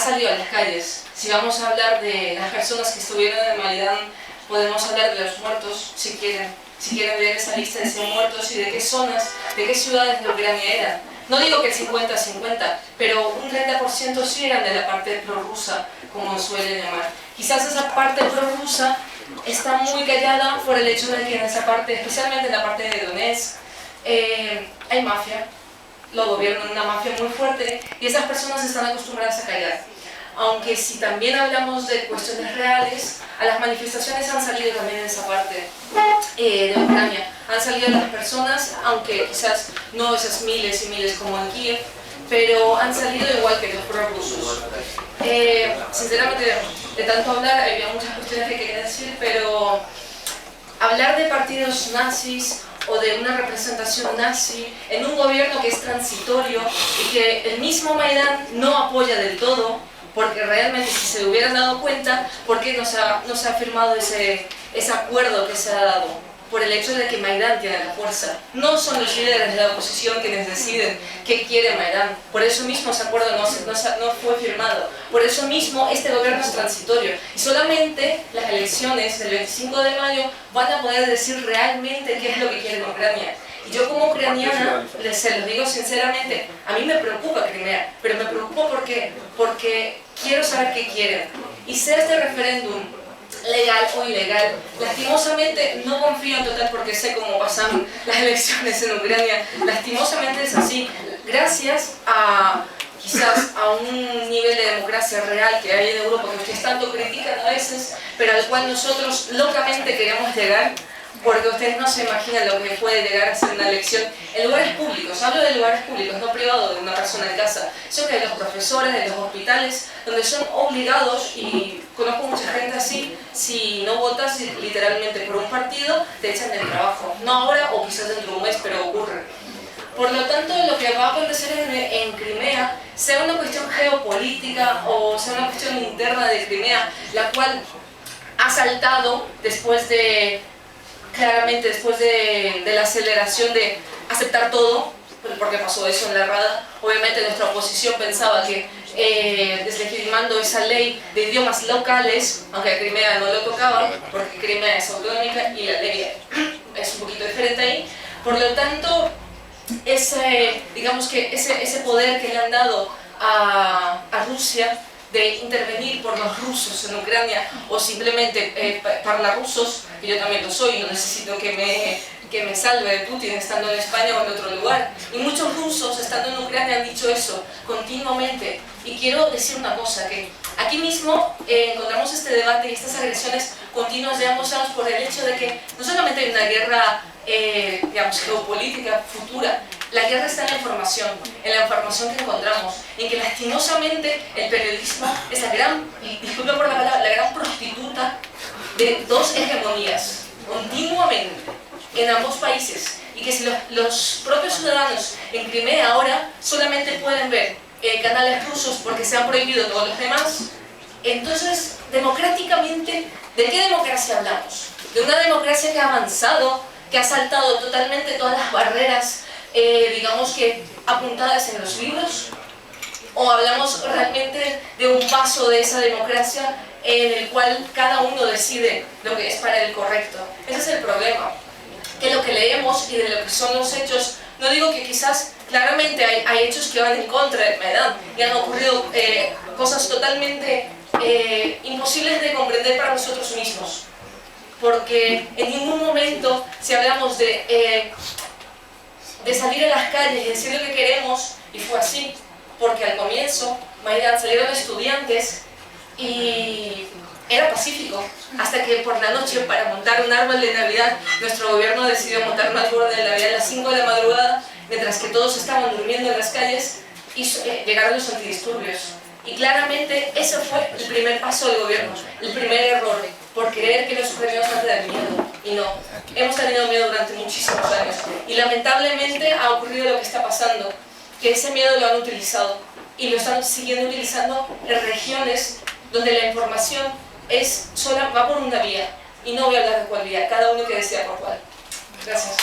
salido a las calles. Si vamos a hablar de las personas que estuvieron en el Maidán, podemos hablar de los muertos, si quieren ver esa lista de 100 muertos y de qué zonas, de qué ciudades de Ucrania eran. No digo que el 50-50, pero un 30% sí eran de la parte prorrusa, como suele llamar. Quizás esa parte prorrusa está muy callada por el hecho de que en esa parte, especialmente en la parte de Donetsk, hay mafia, lo gobierna una mafia muy fuerte y esas personas están acostumbradas a callar. Aunque si también hablamos de cuestiones reales, a las manifestaciones han salido también en esa parte de Ucrania. Han salido las personas, aunque quizás no esas miles y miles como en Kiev, pero han salido igual que los prorrusos. Sinceramente, de tanto hablar, había muchas cuestiones que quería decir, pero hablar de partidos nazis o de una representación nazi en un gobierno que es transitorio y que el mismo Maidán no apoya del todo, porque realmente si se hubieran dado cuenta, ¿por qué no se ha firmado ese acuerdo que se ha dado? Por el hecho de que Maidán tiene la fuerza. No son los líderes de la oposición quienes deciden qué quiere Maidán. Por eso mismo ese acuerdo no fue firmado. Por eso mismo este gobierno es transitorio. Y solamente las elecciones del 25 de mayo van a poder decir realmente qué es lo que quiere Ucrania. Y yo como ucraniana, se los digo sinceramente, a mí me preocupa Crimea, pero me preocupa porque quiero saber qué quieren. Y sea este referéndum legal o ilegal, lastimosamente no confío en total porque sé cómo pasan las elecciones en Ucrania, lastimosamente es así, gracias a quizás a un nivel de democracia real que hay en Europa, que ustedes tanto critican a veces, pero al cual nosotros locamente queremos llegar, porque ustedes no se imaginan lo que puede llegar a ser una elección en lugares públicos. Hablo de lugares públicos, no privados de una persona en casa. Yo que de los profesores, de los hospitales, donde son obligados, y conozco mucha gente así, si no votas literalmente por un partido, te echan del trabajo. No ahora o quizás dentro de un mes, pero ocurre. Por lo tanto, lo que va a acontecer en Crimea, sea una cuestión geopolítica o sea una cuestión interna de Crimea, la cual ha saltado claramente después de la aceleración de aceptar todo, porque pasó eso en la Rada. Obviamente nuestra oposición pensaba que deslegitimando esa ley de idiomas locales, aunque a Crimea no lo tocaba, porque Crimea es autonómica y la ley es un poquito diferente ahí, por lo tanto, digamos que ese poder que le han dado a Rusia, de intervenir por los rusos en Ucrania o simplemente para rusos, que yo también lo soy, no necesito que me salve de Putin estando en España o en otro lugar. Y muchos rusos estando en Ucrania han dicho eso continuamente. Y quiero decir una cosa, que aquí mismo encontramos este debate y estas agresiones continuas de ambos lados por el hecho de que no solamente hay una guerra digamos, geopolítica futura, la guerra está en la información que encontramos, en que lastimosamente el periodismo es la gran, disculpen por la palabra, la gran prostituta de dos hegemonías, continuamente, en ambos países, y que si los propios ciudadanos en Crimea ahora solamente pueden ver canales rusos porque se han prohibido todos los demás, entonces, democráticamente, ¿de qué democracia hablamos? ¿De una democracia que ha avanzado, que ha saltado totalmente todas las barreras, digamos que apuntadas en los libros? ¿O hablamos realmente de un paso de esa democracia en el cual cada uno decide lo que es para él correcto? Ese es el problema, que lo que leemos y de lo que son los hechos, no digo que quizás claramente hay hechos que van en contra de Maidán y han ocurrido cosas totalmente imposibles de comprender para nosotros mismos, porque en ningún momento, si hablamos de salir a las calles y decir lo que queremos, y fue así, porque al comienzo Maidán salieron estudiantes y era pacífico, hasta que por la noche, para montar un árbol de Navidad, nuestro gobierno decidió montar un árbol de Navidad a las 5 de la madrugada, mientras que todos estaban durmiendo en las calles, y llegaron los antidisturbios. Y claramente ese fue el primer paso del gobierno, el primer error, por creer que los ucranianos van a tener miedo. Y no, hemos tenido miedo durante muchísimos años. Y lamentablemente ha ocurrido lo que está pasando, que ese miedo lo han utilizado. Y lo están siguiendo utilizando en regiones donde la información va por una vía. Y no voy a hablar de cuál vía, cada uno que desea por cuál. Gracias.